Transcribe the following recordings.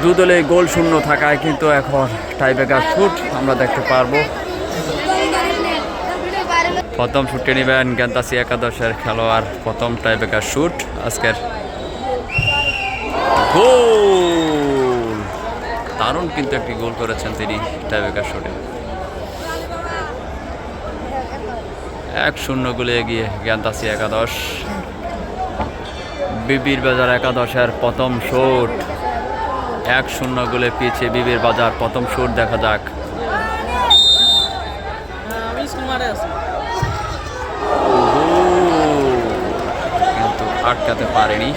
দুদলে গোল শূন্য থাকায় কিন্তু এখন টাইব্রেকার শুট আমরা দেখতে পারবো। প্রথম শুটে নেবেন গ্যান্তাসি একাদশের খেলোয়াড়। প্রথম টাইব্রেকার শুট আজকের। গোল! দারুণ কিন্তু একটি গোল করেছেন তিনি টাইব্রেকার শুটে। 1-0 গোলে এগিয়ে গ্যান্তাসি একাদশ। বিবির বাজার একাদশের প্রথম শুট। 1-0 গোলে পিছিয়ে বিবির বাজার। প্রথম শুট দেখা যাক। কিন্তু আটকাতে পারেনি।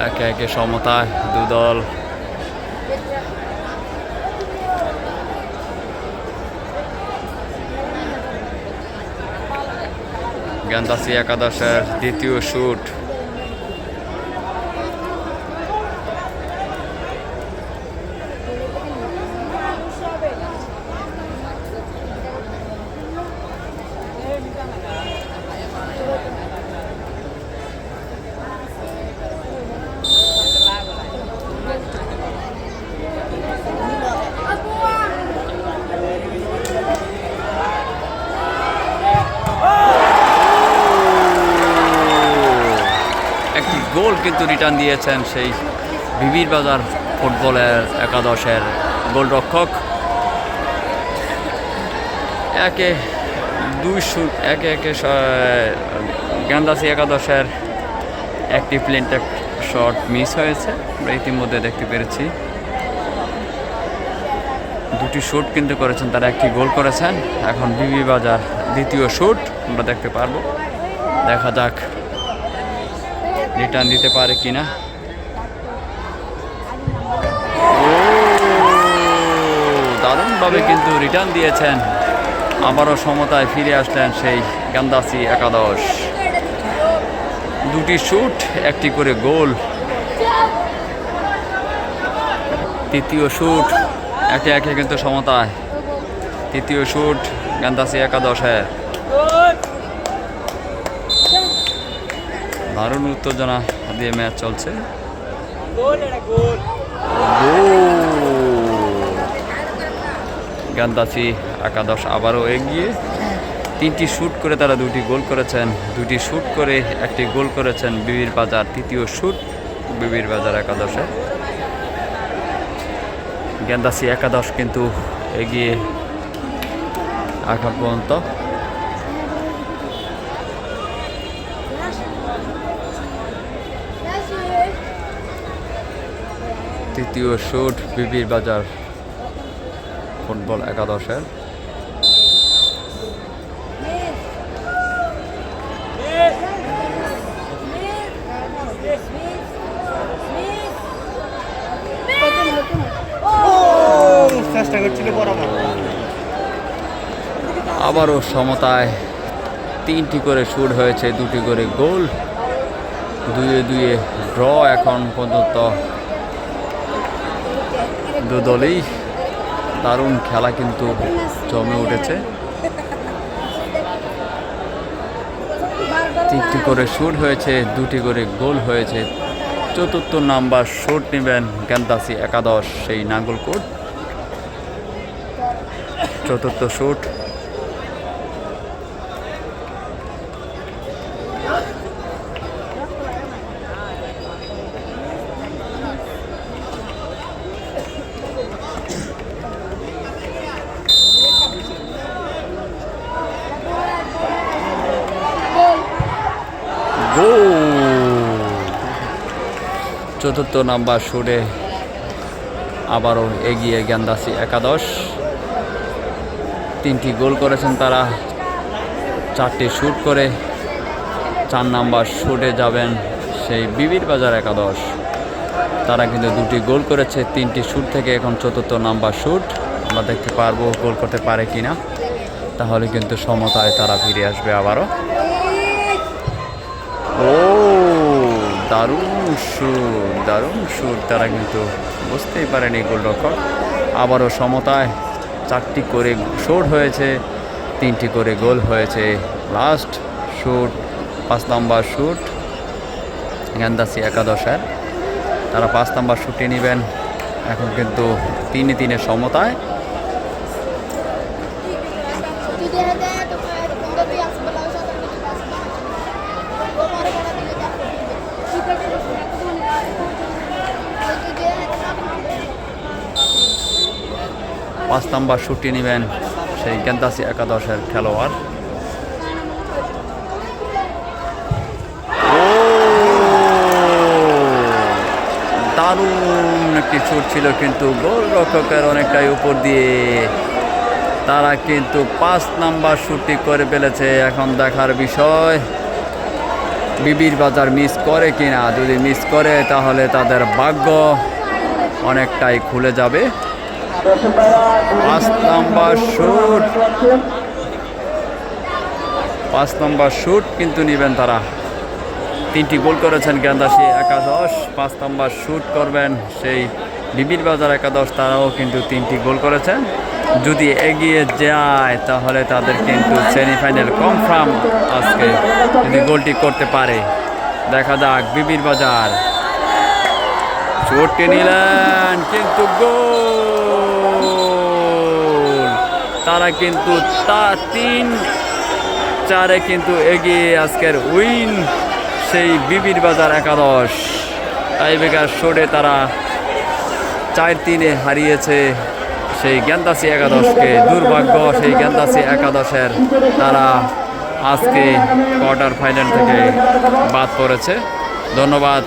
একে একে সমতায় দুদল। গ্যান্তাসি একাদশের দ্বিতীয় শুট। একটি গোল কিন্তু রিটার্ন দিয়েছেন সেই বিবির বাজার ফুটবলের একাদশের গোলরক্ষক। একে একে গ্যান্তাসি একাদশের একটি প্লেনটেক শট মিস হয়েছে, আমরা ইতিমধ্যে দেখতে পেরেছি। দুটি শুট কিন্তু করেছেন তারা, একটি গোল করেছেন। এখন বিবি বাজার দ্বিতীয় শুট আমরা দেখতে পারবো। দেখা যাক রিটার্ন দিতে পারে কিনা। দারুণভাবে কিন্তু রিটার্ন দিয়েছেন। আবারও সমতায় ফিরে আসলেন সেই গ্যান্তাসি একাদশ। দুটি শুট, একটি করে গোল। তৃতীয় শুট, একে একে কিন্তু সমতায়। তৃতীয় শুট গ্যান্তাসি একাদশের। দারুণ উত্তেজনা দিয়ে ম্যাচ চলছে। গ্যান্তাসি একাদশ আবারও এগিয়ে। তিনটি শুট করে তারা দুটি গোল করেছেন। দুটি শুট করে একটি গোল করেছেন বিবির বাজার। তৃতীয় শুট বিবির বাজার একাদশে। গ্যান্তাসি একাদশ কিন্তু এগিয়ে এখন পর্যন্ত। তৃতীয় শুট বিবির বাজার ফুটবল একাদশের। আবারও সমতায় তিনটি করে শুট হয়েছে, দুটি করে গোল। 2-2 ড্র এখন পর্যন্ত দুদলেই। দারুণ খেলা কিন্তু জমে উঠেছে। তিনটি করে শুট হয়েছে, দুটি করে গোল হয়েছে। চতুর্থ নাম্বার শুট নেবেন গ্যান্তাসি একাদশ, সেই নাঙ্গলকোট। চতুর্থ শুট। চতুর্থ নাম্বার শুটে আবারও এগিয়ে গ্যান্তাসি একাদশ। তিনটি গোল করেছেন তারা, চারটি শুট করে। 4 নাম্বার শুটে যাবেন সেই বিবির বাজার একাদশ। তারা কিন্তু দুটি গোল করেছে তিনটি শুট থেকে। এখন চতুর্থ নাম্বার শুট আমরা দেখতে পারবো গোল করতে পারে কিনা। তাহলে কিন্তু সমতায় তারা ফিরে আসবে আবারও। ও দারুণ শুট, দারুণ শুট। তারা কিন্তু বুঝতেই পারেনি গোলরক্ষক। আবারও সমতায় 4টি করে শুট হয়েছে, 3টি করে গোল হয়েছে। লাস্ট শুট 5 নম্বর শুট গ্যান্তাসি একাদশের। তারা 5 নাম্বার শুটে নেবেন। এখন কিন্তু 3-3 সমতায়। পাঁচ নাম্বার শুটে নেবেন সেই গেন্দাসি একাদশের খেলোয়াড়। দারুণ একটি শুট ছিল, কিন্তু গোলরক্ষকের অনেকটাই উপর দিয়ে তারা কিন্তু 5 নাম্বার শুটটি করে ফেলেছে। এখন দেখার বিষয় বিবির বাজার মিস করে কিনা। যদি মিস করে তাহলে তাদের ভাগ্য অনেকটাই খুলে যাবে। 5 নাম্বার শুট, 5 নাম্বার শুট কিন্তু নেবেন তারা। 3টি গোল করেছেন গেন্দাসি একাদশ। 5 নাম্বার শুট করবেন সেই বিবির বাজার একাদশ, তারাও কিন্তু 3টি গোল করেছেন। যদি এগিয়ে যায় তাহলে তাদের কিন্তু সেমিফাইনাল কনফার্ম আজকে, যদি গোলটি করতে পারে। দেখা যাক বিবির বাজার শুটটি নিলেন, কিন্তু গোল। তারা কিন্তু 3-4 কিন্তু এগিয়ে আজকের উইন সেই বিবির বাজার একাদশ। টাইব্রেকার শোটে তারা 4-3 হারিয়েছে সেই গেন্দাসি একাদশকে। দুর্ভাগ্য সেই গেন্দাসি একাদশের, তারা আজকে কোয়ার্টার ফাইনাল থেকে বাদ পড়েছে। ধন্যবাদ।